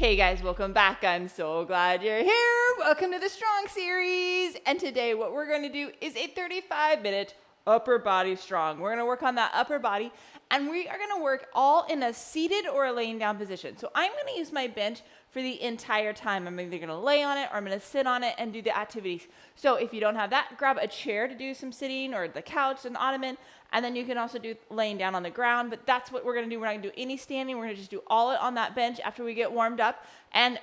Hey guys, welcome back. I'm so glad you're here. Welcome to the Strong Series. And today what we're going to do is a 35-minute upper body strong. We're going to work on that upper body, and we are going to work all in a seated or a laying down position. So I'm going to use my bench for the entire time. I'm either going to lay on it or I'm going to sit on it and do the activities. So if you don't have that, grab a chair to do some sitting, or the couch, an ottoman, and then you can also do laying down on the ground. But that's what we're going to do. We're not going to do any standing. We're going to just do all it on that bench after we get warmed up. And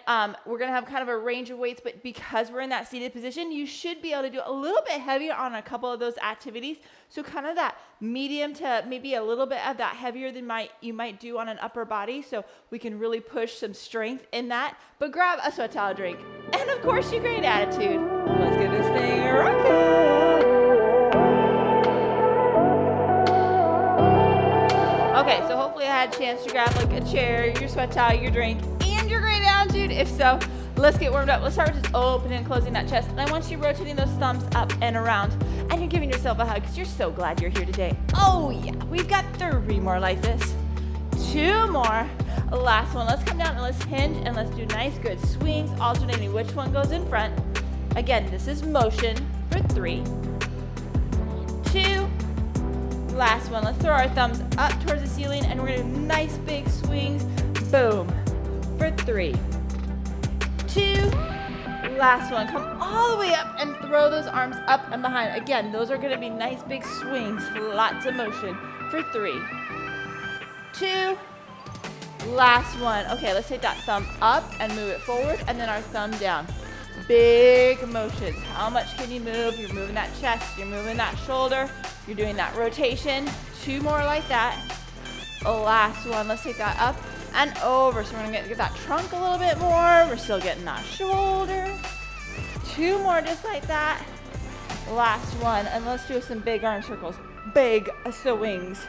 we're going to have kind of a range of weights, but because we're in that seated position, you should be able to do a little bit heavier on a couple of those activities. So kind of that medium to maybe a little bit of that heavier than you might do on an upper body. So we can really push some strength in that. But grab a sweat towel drink. And of course, your great attitude. Let's get this thing rocking. Okay, so hopefully I had a chance to grab like a chair, your sweat towel, your drink, and your great attitude. If so, let's get warmed up. Let's start with just opening and closing that chest. And I want you rotating those thumbs up and around. And you're giving yourself a hug because you're so glad you're here today. Oh yeah, we've got 3 more like this. 2 more. Last one. Let's come down and let's hinge and let's do nice good swings, alternating which one goes in front. Again, this is motion for 3, 2, last one. Let's throw our thumbs up towards the ceiling and we're gonna do nice big swings. Boom. For 3, 2, last one. Come all the way up and throw those arms up and behind. Again, those are gonna be nice big swings. Lots of motion. For 3, 2, last one. Okay, let's take that thumb up and move it forward, and then our thumb down. Big motions. How much can you move? You're moving that chest, you're moving that shoulder, you're doing that rotation. 2 more like that. Last one. Let's take that up and over. So we're gonna get that trunk a little bit more. We're still getting that shoulder. 2 more just like that. Last one. And let's do some big arm circles. Big swings.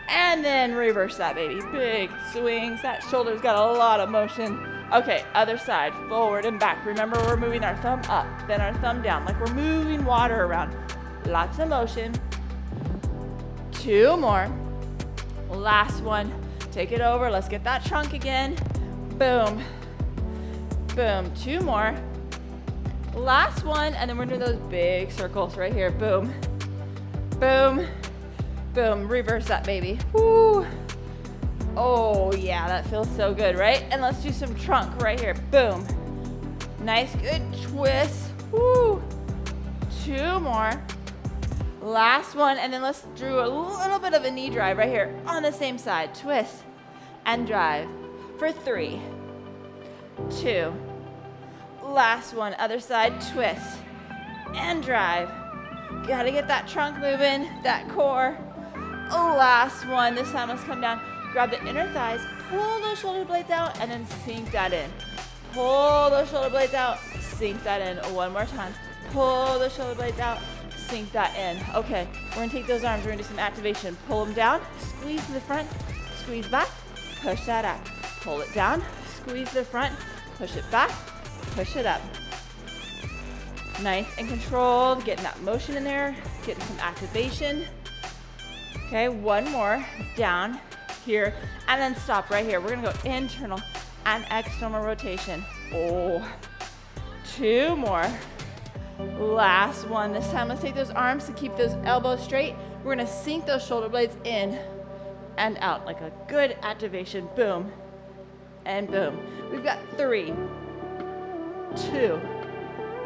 And then reverse that, baby. Big swings. That shoulder's got a lot of motion. Okay, other side, forward and back. Remember, we're moving our thumb up, then our thumb down, like we're moving water around. Lots of motion. 2 more. Last one. Take it over. Let's get that trunk again. Boom. Boom. 2 more. Last one, and then we're doing those big circles right here. Boom. Boom. Boom, reverse that, baby. Woo. Oh yeah, that feels so good, right? And let's do some trunk right here. Boom. Nice, good twist. Woo. 2 more. Last one, and then let's do a little bit of a knee drive right here on the same side. Twist and drive for 3, 2. Last one, other side, twist and drive. Gotta get that trunk moving, that core. Last one. This time, let's come down, grab the inner thighs, pull those shoulder blades out, and then sink that in. Pull those shoulder blades out, sink that in. One more time. Pull those shoulder blades out, sink that in. Okay, we're gonna take those arms, we're gonna do some activation. Pull them down, squeeze to the front, squeeze back, push that up. Pull it down, squeeze to the front, push it back, push it up. Nice and controlled, getting that motion in there, getting some activation. Okay, 1 more, down here, and then stop right here. We're gonna go internal and external rotation. 2 more. Last one. This time, let's take those arms to keep those elbows straight. We're gonna sink those shoulder blades in and out, like a good activation. Boom, and boom. We've got 3, 2.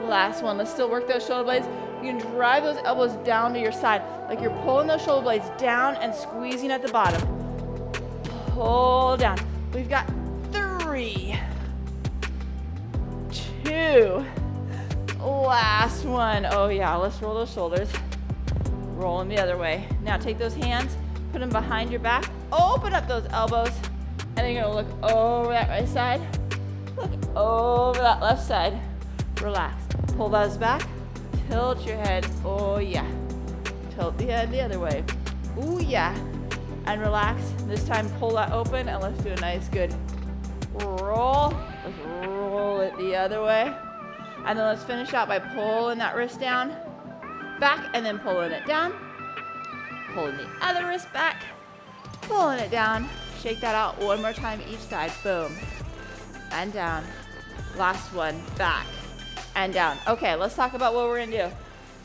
Last one. Let's still work those shoulder blades. You can drive those elbows down to your side, like you're pulling those shoulder blades down and squeezing at the bottom. Pull down. We've got 3, 2. Last one. Oh yeah, let's roll those shoulders. Roll them the other way. Now take those hands, put them behind your back, open up those elbows, and then you're gonna look over that right side, look over that left side. Relax. Pull those back. Tilt your head. Oh yeah. Tilt the head the other way. Ooh yeah. And relax. This time pull that open and let's do a nice good roll. Let's roll it the other way. And then let's finish out by pulling that wrist down, back, and then pulling it down. Pulling the other wrist back, pulling it down. Shake that out 1 more time each side. Boom. and down. Last one, back and down. Okay, let's talk about what we're gonna do.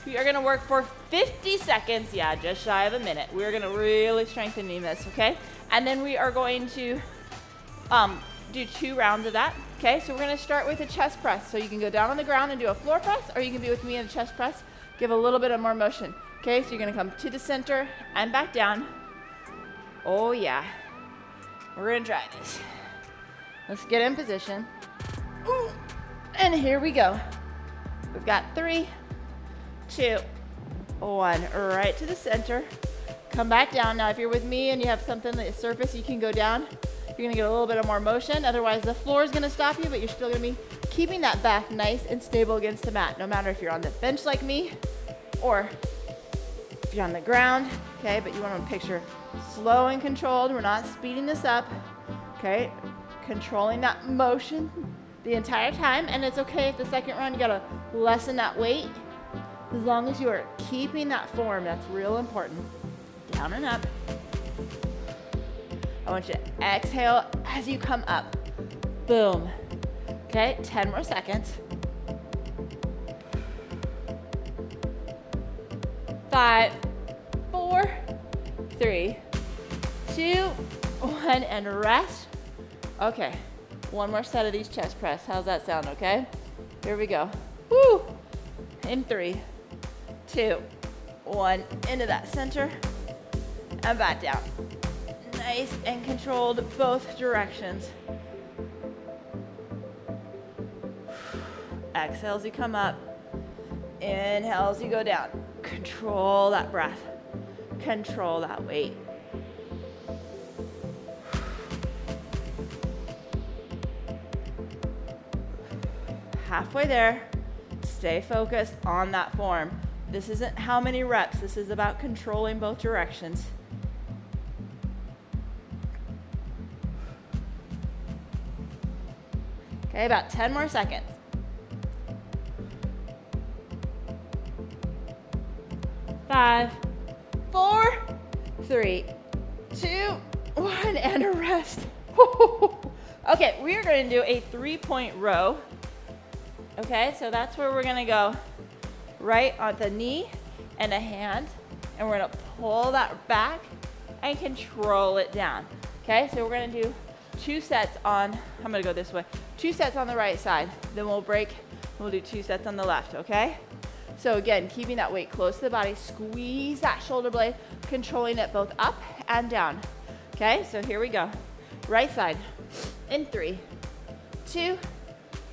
We are gonna work for 50 seconds, yeah, just shy of a minute. We're gonna really strengthen this, okay? And then we are going to do 2 rounds of that, okay? So we're gonna start with a chest press. So you can go down on the ground and do a floor press, or you can be with me in a chest press. Give a little bit of more motion, okay? So you're gonna come to the center and back down. Oh yeah, we're gonna try this. Let's get in position. Ooh. And here we go. We've got 3, 2, 1, right to the center. Come back down. Now, if you're with me and you have something that is surface, you can go down. You're gonna get a little bit of more motion. Otherwise, the floor is gonna stop you, but you're still gonna be keeping that back nice and stable against the mat, no matter if you're on the bench like me or if you're on the ground, okay? But you wanna picture slow and controlled. We're not speeding this up, okay? Controlling that motion the entire time, and it's okay if the second round you gotta lessen that weight, as long as you are keeping that form. That's real important. Down and up. I want you to exhale as you come up. Boom. Okay, 10 more seconds. 5, 4, 3, 2, 1, and rest. Okay, one more set of these chest press. How's that sound, okay? Here we go. Woo! In 3, 2, 1, into that center, and back down. Nice and controlled both directions. Exhale as you come up. Inhale as you go down. Control that breath. Control that weight. Halfway there. Stay focused on that form. This isn't how many reps. This is about controlling both directions. Okay, about 10 more seconds. 5, 4, 3, 2, 1, and a rest. Okay, we are going to do a 3-point row. Okay, so that's where we're going to go right on the knee and a hand, and we're going to pull that back and control it down. Okay, so we're going to do 2 sets on, I'm going to go this way, 2 sets on the right side, then we'll break, we'll do 2 sets on the left, okay? So again, keeping that weight close to the body, squeeze that shoulder blade, controlling it both up and down. Okay, so here we go. Right side, in 3, 2,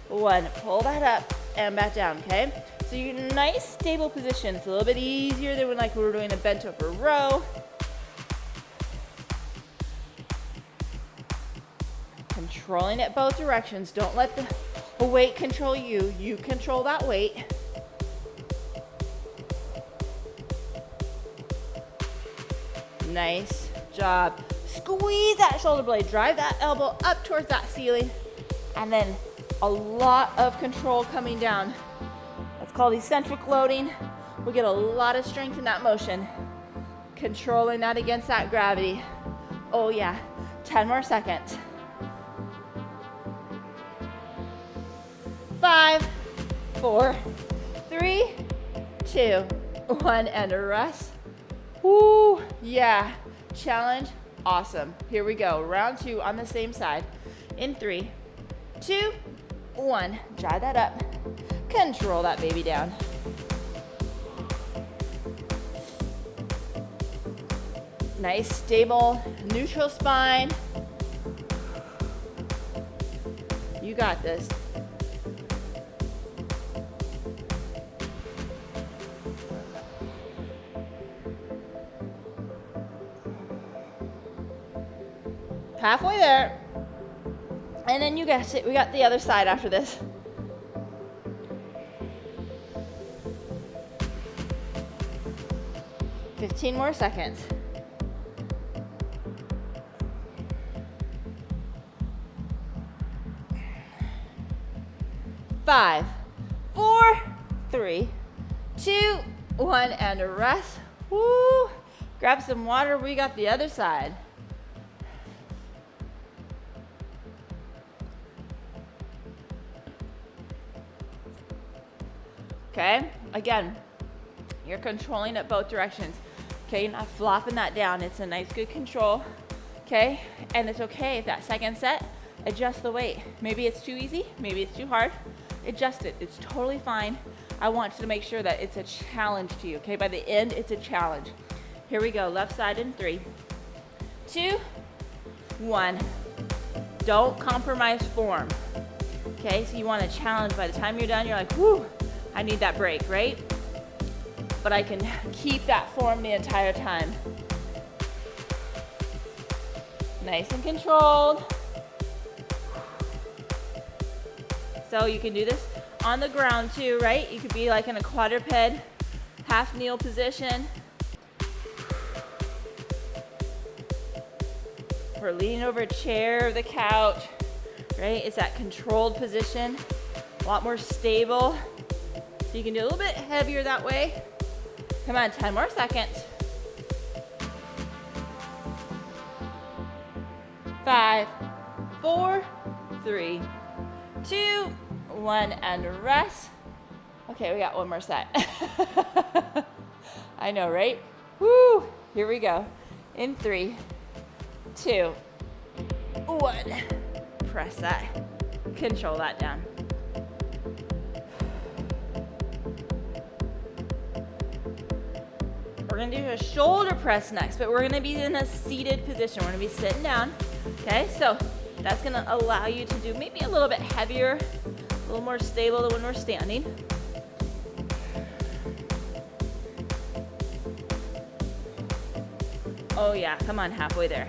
1. Pull that up and back down, okay? So you're in a nice, stable position. It's a little bit easier than when we were doing a bent over row. Controlling it both directions. Don't let the weight control you. You control that weight. Nice job. Squeeze that shoulder blade. Drive that elbow up towards that ceiling. And then a lot of control coming down. That's called eccentric loading. We get a lot of strength in that motion. Controlling that against that gravity. Oh yeah. 10 more seconds. 5, 4, 3, 2, 1, and a rest. Woo, yeah, challenge, awesome. Here we go, round 2 on the same side. In 3, 2, 1, drive that up. Control that baby down. Nice, stable, neutral spine. You got this. Halfway there. And then you guessed it, we got the other side after this. $15 more seconds. 5, 4, 3, 2, 1, and a rest. Woo! Grab some water, we got the other side. Okay? Again, you're controlling it both directions. Okay, you're not flopping that down. It's a nice, good control. Okay? And it's okay if that second set, adjust the weight. Maybe it's too easy, maybe it's too hard. Adjust it. It's totally fine. I want you to make sure that it's a challenge to you. Okay? By the end, it's a challenge. Here we go. Left side in 3, 2, 1. Don't compromise form. Okay? So you want a challenge. By the time you're done, you're like, whoo, I need that break, right? But I can keep that form the entire time. Nice and controlled. So you can do this on the ground too, right? You could be like in a quadruped, half kneel position. Or leaning over a chair or the couch, right? It's that controlled position, a lot more stable. So you can do a little bit heavier that way. Come on, 10 more seconds. 5, 4, 3, 2, 1, and rest. Okay, we got one more set. I know, right? Woo! Here we go. In 3, 2, 1. Press that. Control that down. We're gonna do a shoulder press next, but we're gonna be in a seated position. We're gonna be sitting down. Okay, so that's gonna allow you to do maybe a little bit heavier, a little more stable than when we're standing. Oh yeah, come on, halfway there.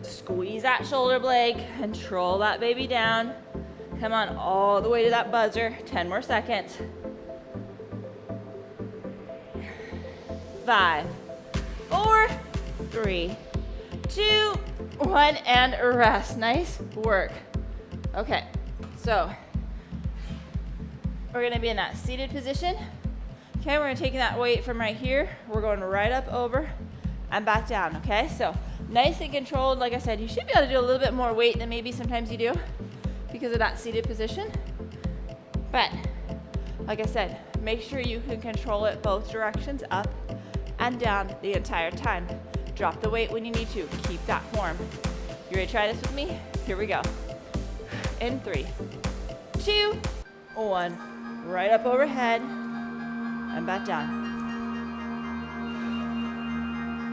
Squeeze that shoulder blade, control that baby down. Come on, all the way to that buzzer. 10 more seconds. 5, 4, 3, 2, 1, and rest. Nice work. Okay, so we're gonna be in that seated position. Okay, we're gonna take that weight from right here. We're going right up over and back down, okay? So nice and controlled. Like I said, you should be able to do a little bit more weight than maybe sometimes you do because of that seated position. But like I said, make sure you can control it both directions, up and down the entire time. Drop the weight when you need to. Keep that form. You ready to try this with me? Here we go. In 3, 2, 1. Right up overhead and back down.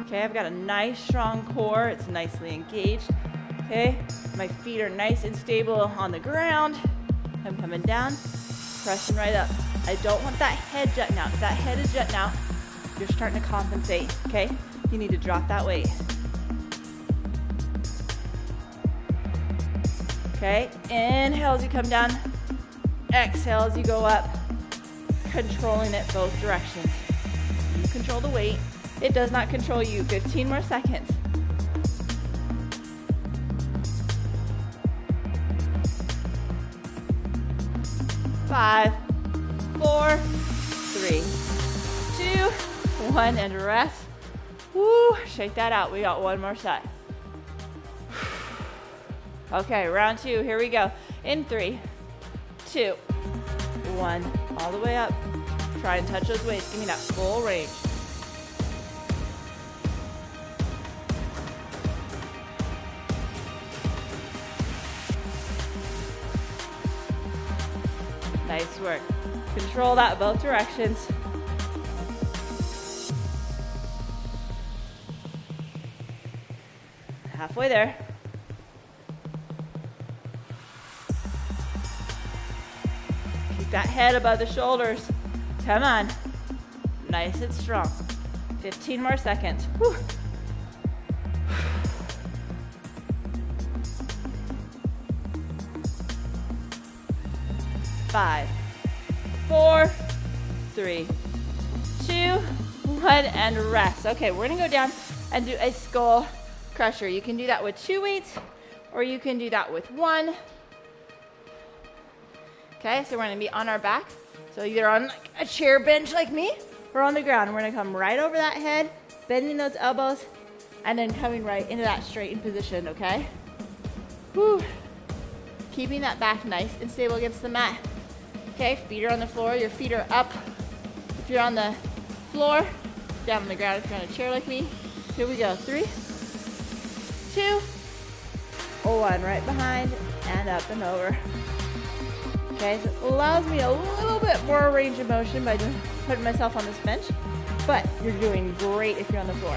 Okay, I've got a nice strong core. It's nicely engaged. Okay, my feet are nice and stable on the ground. I'm coming down, pressing right up. I don't want that head jutting out. If that head is jutting out, you're starting to compensate, okay? You need to drop that weight. Okay, inhale as you come down. Exhale as you go up. Controlling it both directions. You control the weight. It does not control you. 15 more seconds. 5, 4, 3, 2, 1, and rest. Woo, shake that out. We got one more set. Okay, round 2, here we go. In 3, 2, 1, all the way up. Try and touch those weights. Give me that full range. Nice work. Control that both directions. Halfway there. Keep that head above the shoulders. Come on. Nice and strong. 15 more seconds. Whew. 5, 4, 3, 2, 1, and rest. Okay, we're gonna go down and do a skull crusher. You can do that with 2 weights, or you can do that with 1. Okay, so we're gonna be on our back. So either on like a chair bench like me, or on the ground. We're gonna come right over that head, bending those elbows, and then coming right into that straightened position, okay? Whew. keeping that back nice and stable against the mat. Okay, feet are on the floor, your feet are up. If you're on the floor, down on the ground if you're on a chair like me. Here we go, 3, 2, 1, right behind and up and over. Okay, so it allows me a little bit more range of motion by just putting myself on this bench, but you're doing great if you're on the floor.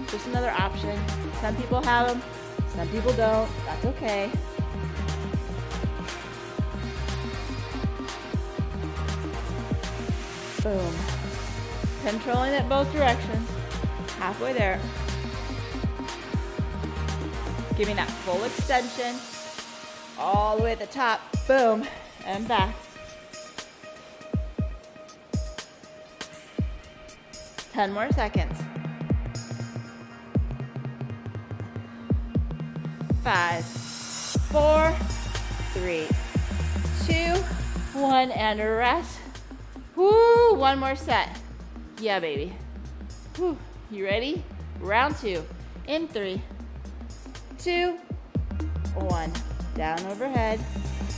Just another option. Some people have them, some people don't. That's okay. Boom. Controlling it both directions. Halfway there. Giving that full extension. All the way at the top. Boom. And back. Ten more seconds. 5, 4, 3, 2, 1, and rest. Woo, one more set. Yeah, baby. Woo, you ready? Round 2. In 3, 2, 1. Down overhead,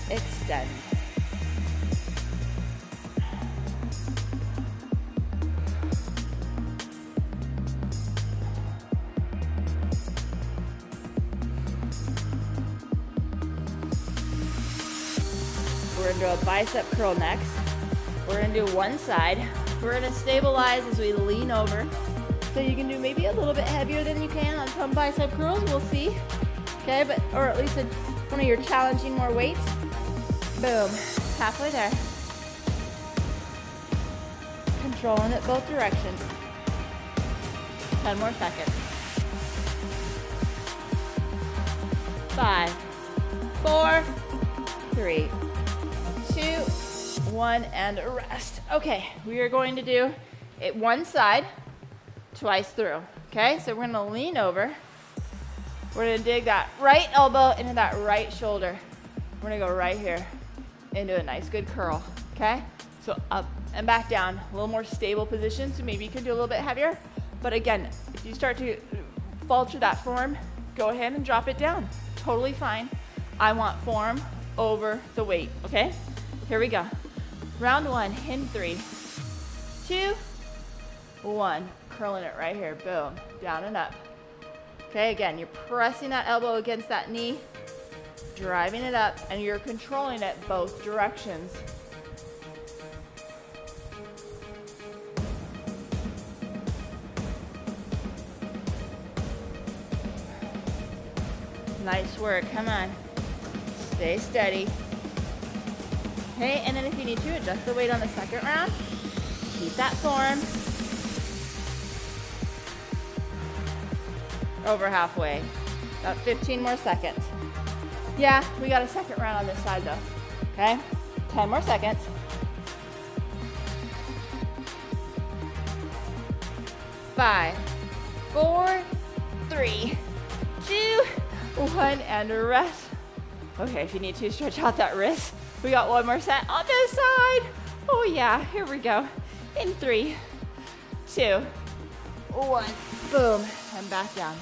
extend. We're gonna do a bicep curl next. We're gonna do one side. We're gonna stabilize as we lean over. So you can do maybe a little bit heavier than you can on some bicep curls, we'll see. Okay, but or at least one of your challenging more weights. Boom, halfway there. Controlling it both directions. 10 more seconds. 5, 4, 3, 2, 1, and rest. Okay, we are going to do it one side, twice through. Okay, so we're gonna lean over. We're gonna dig that right elbow into that right shoulder. We're gonna go right here into a nice good curl, okay? So up and back down, a little more stable position, so maybe you can do a little bit heavier. But again, if you start to falter that form, go ahead and drop it down. Totally fine. I want form over the weight, okay? Here we go. Round 1 in 3, 2, 1. Curling it right here, boom, down and up. Okay, again, you're pressing that elbow against that knee, driving it up, and you're controlling it both directions. Nice work, come on. Stay steady. Okay, and then if you need to, adjust the weight on the second round. Keep that form. Over halfway. About 15 more seconds. Yeah, we got a second round on this side though. Okay, 10 more seconds. 5, 4, 3, 2, 1, and rest. Okay, if you need to, stretch out that wrist. We got one more set on this side. Oh yeah, here we go. In 3, 2, 1, boom, and back down.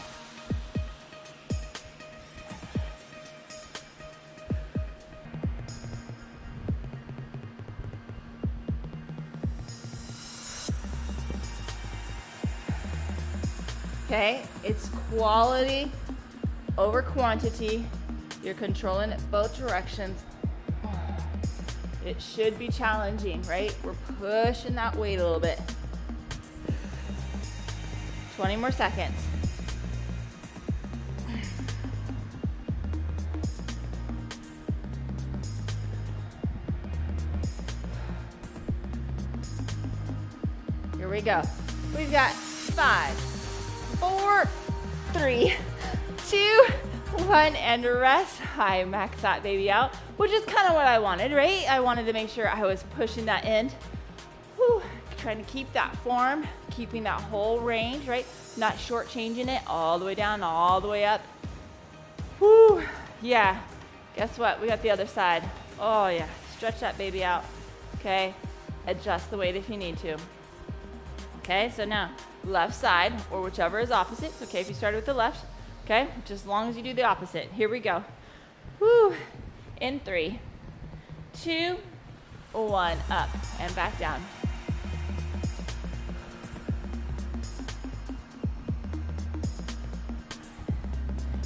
Okay, it's quality over quantity. You're controlling it both directions. It should be challenging, right? We're pushing that weight a little bit. 20 more seconds. Here we go. We've got 5, 4, 3, 2, 1, and rest. I max that baby out, which is kind of what I wanted, right? I wanted to make sure I was pushing that end. Whew. Trying to keep that form, keeping that whole range, right? Not shortchanging it all the way down, all the way up. Whew. Yeah. Guess what? We got the other side. Oh yeah. Stretch that baby out. Okay. Adjust the weight if you need to. Okay. So now left side, or whichever is opposite. Okay. If you started with the left. Okay, just as long as you do the opposite. Here we go. Woo. In 3, 2, 1, up and back down.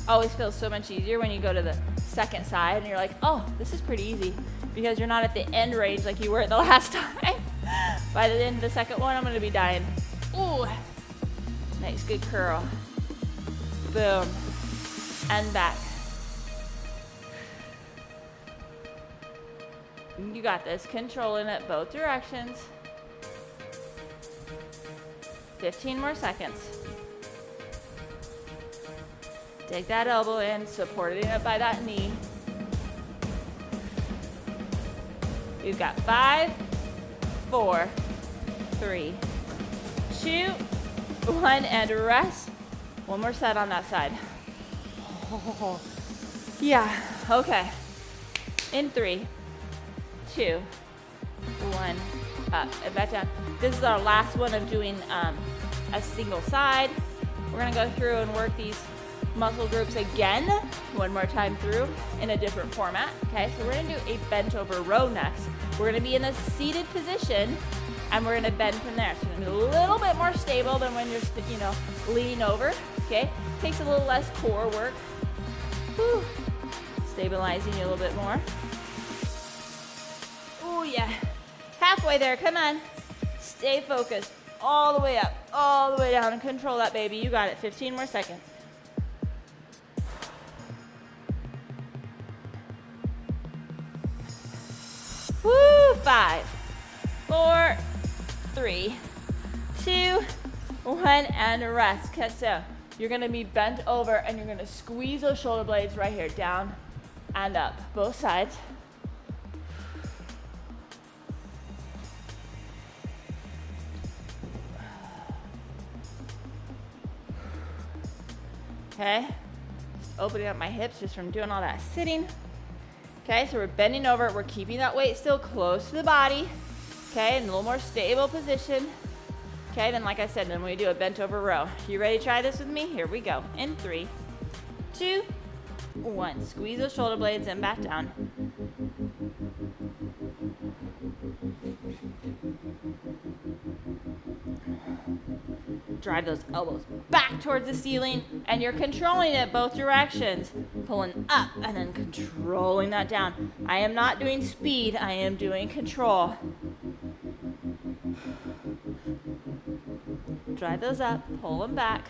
Always feels so much easier when you go to the second side and you're like, oh, this is pretty easy, because you're not at the end range like you were the last time. By the end of the second one, I'm gonna be dying. Ooh, nice, good curl. Boom, and back. You got this, controlling it both directions. 15 more seconds. Take that elbow in, supporting it by that knee. We've got 5, 4, 3, 2, 1, and rest. One more set on that side. Oh, yeah, okay. In 3, 2, 1, up and back down. This is our last one of doing a single side. We're gonna go through and work these muscle groups again, one more time through in a different format. Okay, so we're gonna do a bent over row next. We're gonna be in a seated position and we're gonna bend from there. So we're gonna be a little bit more stable than when you're, leaning over. Okay, takes a little less core work. Whew. Stabilizing you a little bit more. Oh yeah, halfway there, come on. Stay focused, all the way up, all the way down, and control that, baby. You got it, 15 more seconds. Woo, 5, 4, 3, 2, 1, and rest. Okay, so you're gonna be bent over and you're gonna squeeze those shoulder blades right here, down and up, both sides. Okay, just opening up my hips just from doing all that sitting. Okay, so we're bending over, we're keeping that weight still close to the body. Okay, in a little more stable position. Okay, then like I said, then we do a bent over row. You ready to try this with me? Here we go. In 3, 2, 1. Squeeze those shoulder blades and back down. Drive those elbows back towards the ceiling, and you're controlling it both directions. Pulling up and then controlling that down. I am not doing speed, I am doing control. Drive those up, pull them back.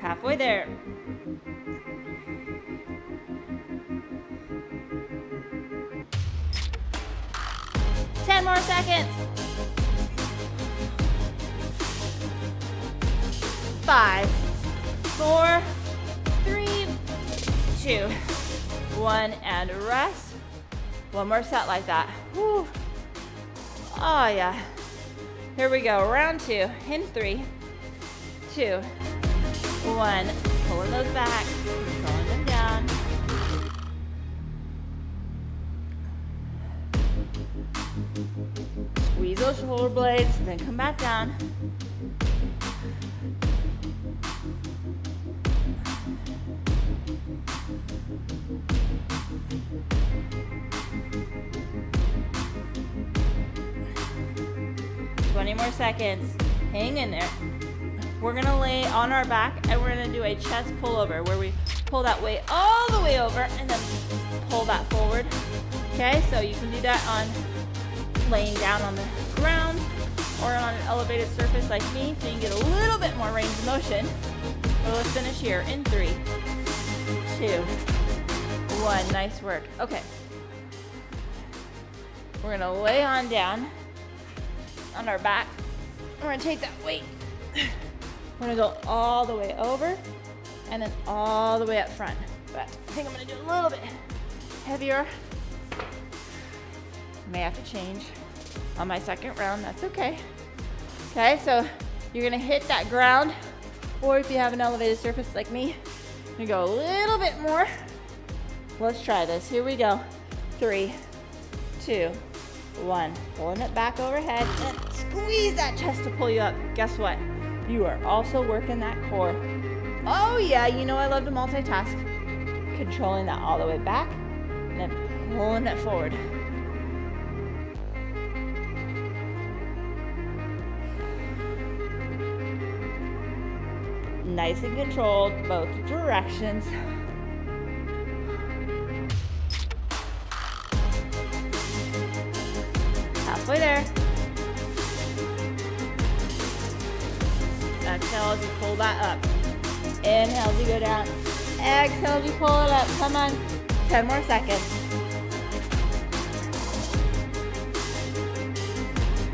Halfway there. Ten more seconds. 5, 4, 3, 2, 1, and rest. One more set like that. Whew. Oh yeah. Here we go. Round 2. In 3, 2, 1. Pulling those back, controlling them down. Squeeze those shoulder blades, then come back down. More seconds. Hang in there. We're gonna lay on our back and we're gonna do a chest pullover where we pull that weight all the way over and then pull that forward. Okay, so you can do that on laying down on the ground or on an elevated surface like me, so you can get a little bit more range of motion. So let's finish here in 3, 2, 1. Nice work. Okay. We're gonna lay on down on our back. We're gonna take that weight. We're gonna go all the way over and then all the way up front. But I think I'm gonna do a little bit heavier. May have to change on my second round, that's okay. Okay, so you're gonna hit that ground, or if you have an elevated surface like me, you go a little bit more. Let's try this, here we go. 3, 2, 1. Pulling it back overhead and squeeze that chest to pull you up. Guess what? You are also working that core. Oh yeah, you know I love to multitask. Controlling that all the way back and then pulling it forward. Nice and controlled, both directions. Halfway there. Exhale as you pull that up. Inhale as you go down. Exhale as you pull it up. Come on. 10 more seconds.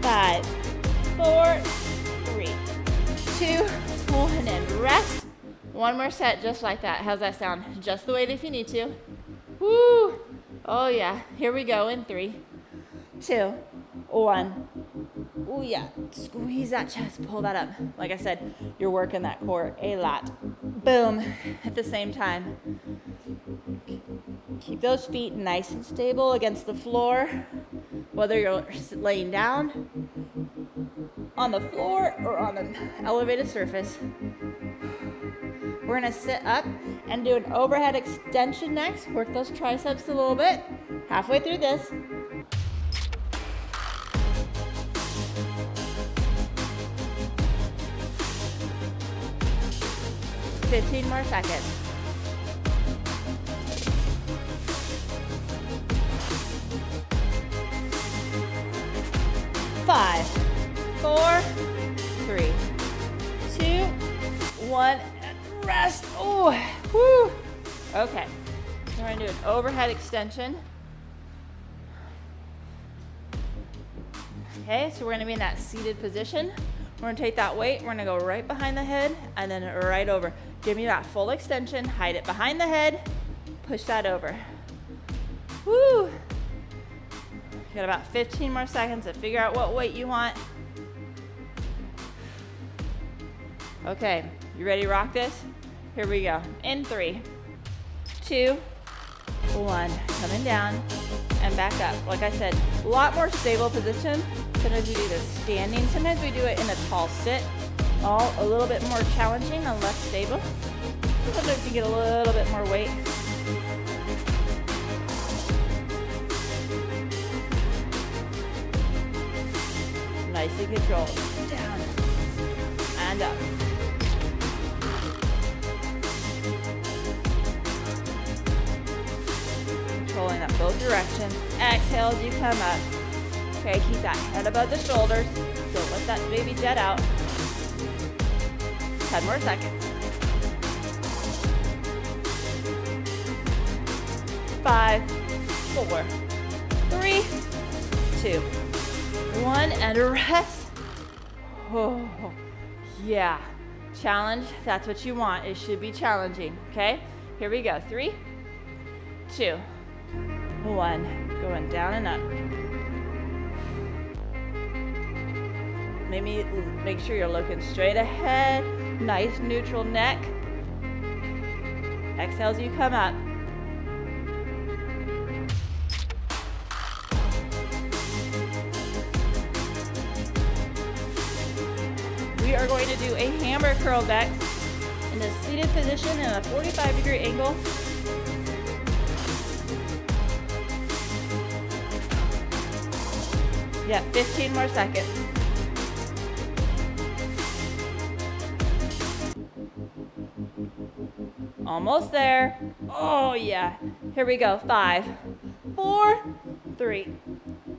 5, 4, 3, 2, 1, and rest. One more set just like that. How's that sound? Just the weight if you need to. Woo! Oh yeah. Here we go in 3, 2, 1. Oh yeah. Squeeze that chest. Pull that up. Like I said, you're working that core a lot. Boom. At the same time. Keep those feet nice and stable against the floor. Whether you're laying down, on the floor, or on the elevated surface. We're gonna sit up and do an overhead extension next. Work those triceps a little bit. Halfway through this. $15 more seconds. 5, 4, 3, 2, 1, and rest. Oh, whoo. Okay, we're gonna do an overhead extension. Okay, so we're gonna be in that seated position. We're gonna take that weight, we're gonna go right behind the head and then right over. Give me that full extension, hide it behind the head, push that over. Woo! You got about 15 more seconds to figure out what weight you want. Okay, you ready to rock this? Here we go. In 3, 2, 1. Coming down and back up. Like I said, a lot more stable position. Sometimes we do this standing. Sometimes we do it in a tall sit. All a little bit more challenging and less stable. Sometimes you get a little bit more weight. Nice and controlled. Down and up. Controlling up both directions. Exhale as you come up. Okay, keep that head above the shoulders. Don't let that baby jet out. 10 more seconds. 5, 4, 3, 2, 1, and rest. Oh, yeah. Challenge, that's what you want. It should be challenging, okay? Here we go. 3, 2, 1. Going down and up. Maybe make sure you're looking straight ahead. Nice neutral neck. Exhale as you come up. We are going to do a hammer curl back in a seated position in a 45-degree angle. Yeah, 15 more seconds. Almost there. Oh yeah. Here we go. 5, 4, 3,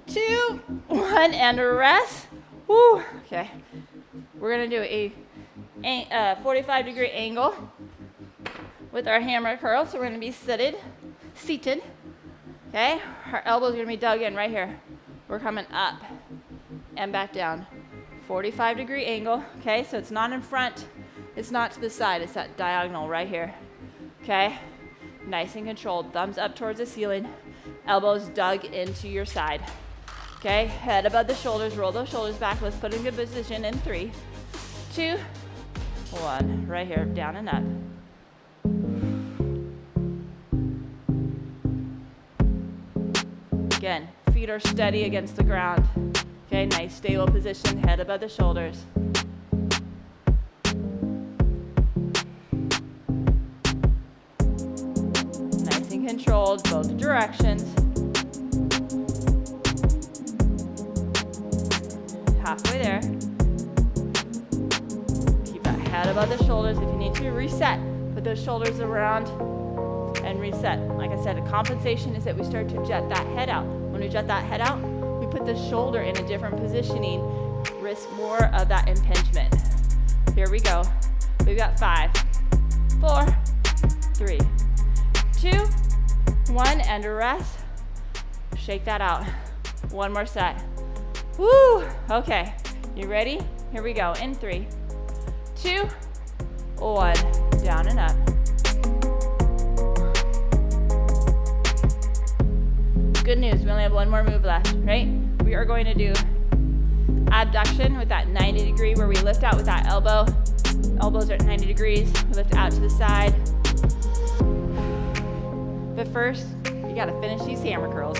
2, 1, and rest. Woo. Okay. We're gonna do a 45-degree angle with our hammer curl. So we're gonna be seated. Okay. Our elbows are gonna be dug in right here. We're coming up and back down. 45-degree angle. Okay. So it's not in front. It's not to the side. It's that diagonal right here. Okay, nice and controlled. Thumbs up towards the ceiling. Elbows dug into your side. Okay, head above the shoulders. Roll those shoulders back. Let's put in good position in 3, 2, 1. Right here, down and up. Again, feet are steady against the ground. Okay, nice stable position. Head above the shoulders. controlled, both directions. Halfway there. Keep that head above the shoulders. If you need to, reset. Put those shoulders around and reset. Like I said, a compensation is that we start to jet that head out. When we jet that head out, we put the shoulder in a different positioning, risk more of that impingement. Here we go. We've got 5, 4, 3, 2, 1, and rest. Shake that out. One more set. Woo! Okay, you ready? Here we go. In 3, 2, 1. Down and up. Good news, we only have one more move left, right? We are going to do abduction with that 90 degree where we lift out with that elbow. Elbows are at 90 degrees. We lift out to the side. But first, you gotta finish these hammer curls.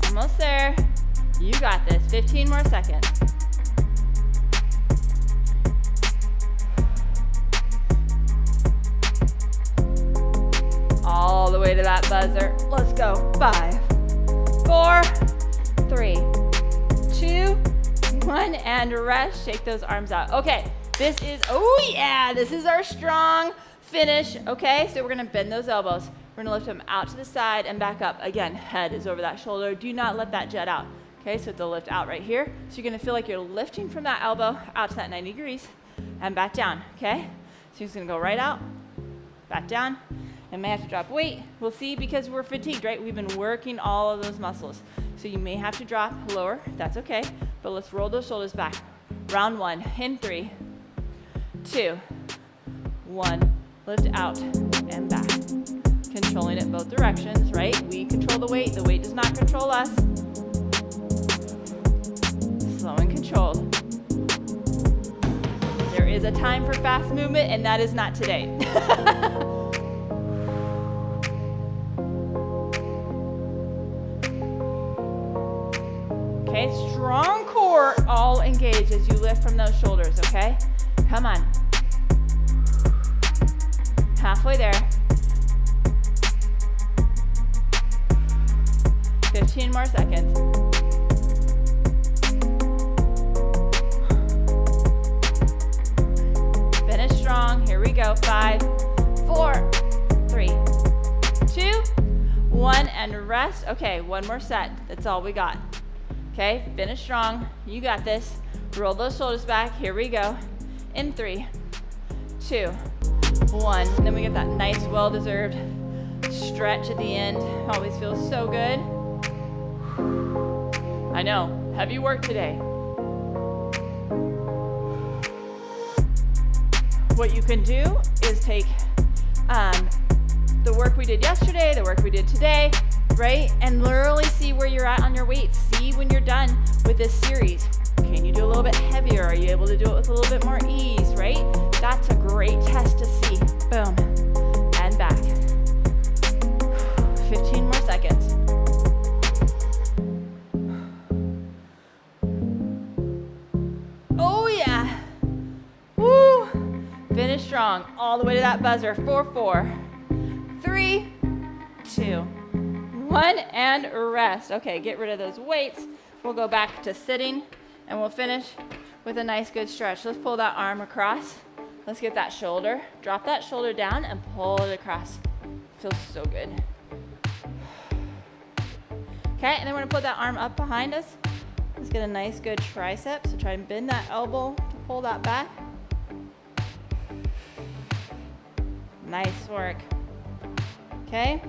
Almost there. You got this. 15 more seconds. All the way to that buzzer. Let's go. 5, 4, 3, 2, 1, and rest. Shake those arms out. Okay, this is, oh yeah, this is our strong finish. Okay, so we're gonna bend those elbows. We're gonna lift them out to the side and back up. Again, head is over that shoulder. Do not let that jet out. Okay, so it's a lift out right here. So you're gonna feel like you're lifting from that elbow out to that 90 degrees and back down, okay? So you're just gonna go right out, back down, and may have to drop weight. We'll see because we're fatigued, right? We've been working all of those muscles. So you may have to drop lower, that's okay, but let's roll those shoulders back. Round 1, in 3, 2, 1, lift out and back. Controlling it both directions, right? We control the weight does not control us. Slow and controlled. There is a time for fast movement, and that is not today. Okay, strong core, all engaged as you lift from those shoulders, okay? Come on. Halfway there. 15 more seconds. Finish strong. Here we go. 5, 4, 3, 2, 1, and rest. Okay, one more set. That's all we got. Okay, finish strong. You got this. Roll those shoulders back. Here we go. In 3, 2, 1. And then we get that nice, well-deserved stretch at the end. Always feels so good. I know, heavy work today. What you can do is take the work we did yesterday, the work we did today, right? And literally see where you're at on your weights. See when you're done with this series. Can you do a little bit heavier? Are you able to do it with a little bit more ease, right? That's a great test to see. Boom, and back. 15 more seconds. Oh yeah. Woo. Finish strong. All the way to that buzzer. 4, 4, 3, 2, 1, and rest. Okay, get rid of those weights. We'll go back to sitting, and we'll finish with a nice good stretch. Let's pull that arm across. Let's get that shoulder. Drop that shoulder down and pull it across. Feels so good. Okay, and then we're gonna put that arm up behind us. Let's get a nice good tricep. So try and bend that elbow to pull that back. Nice work. Okay,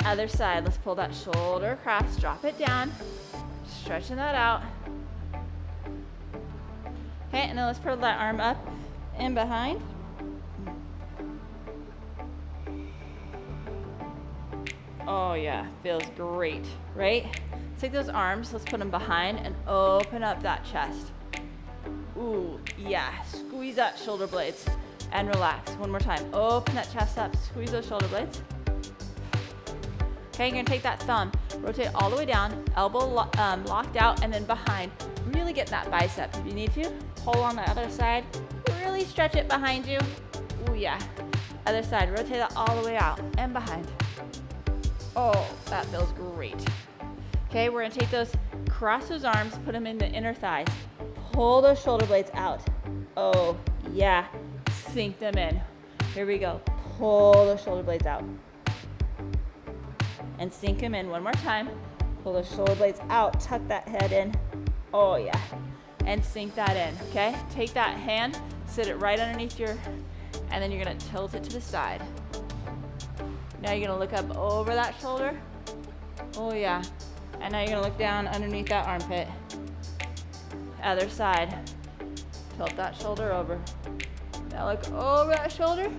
other side. Let's pull that shoulder across, drop it down, stretching that out. Okay, and then let's pull that arm up and behind. Oh yeah, feels great, right? Let's take those arms, let's put them behind and open up that chest. Ooh, yeah, squeeze that shoulder blades and relax. One more time, open that chest up, squeeze those shoulder blades. Okay, you're gonna take that thumb, rotate all the way down, elbow locked out, and then behind. really get that bicep. If you need to, pull on the other side, really stretch it behind you. Oh yeah. Other side, rotate that all the way out and behind. Oh, that feels great. Okay, we're gonna take those, cross those arms, put them in the inner thighs. Pull those shoulder blades out. Oh yeah, sink them in. Here we go, pull those shoulder blades out. And sink them in one more time. Pull those shoulder blades out, tuck that head in. Oh yeah, and sink that in, okay? Take that hand, sit it right underneath your, and then you're gonna tilt it to the side. Now you're gonna look up over that shoulder. Oh yeah, and now you're gonna look down underneath that armpit. Other side, tilt that shoulder over. Now look over that shoulder,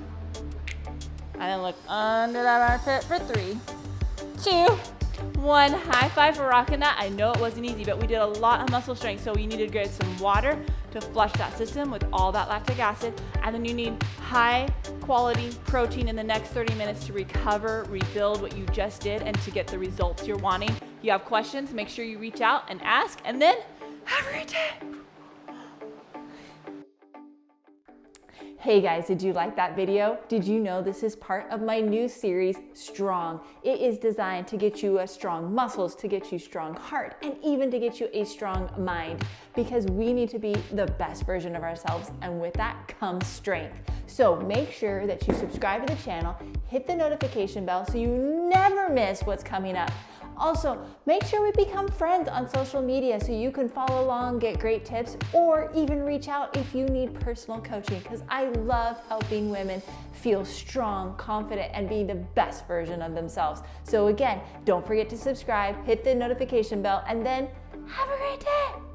and then look under that armpit for 3, 2, 1. High five for rocking that. I know it wasn't easy, but we did a lot of muscle strength, so you need to get some water to flush that system with all that lactic acid, and then you need high quality protein in the next 30 minutes to recover, rebuild what you just did, and to get the results you're wanting. If you have questions, make sure you reach out and ask, and then have a great day. Hey guys, did you like that video? Did you know this is part of my new series, Strong? It is designed to get you a strong muscles, to get you strong heart, and even to get you a strong mind, because we need to be the best version of ourselves, and with that comes strength. So make sure that you subscribe to the channel, hit the notification bell so you never miss what's coming up. Also, make sure we become friends on social media so you can follow along, get great tips, or even reach out if you need personal coaching, because I love helping women feel strong, confident, and be the best version of themselves. So again, don't forget to subscribe, hit the notification bell, and then have a great day.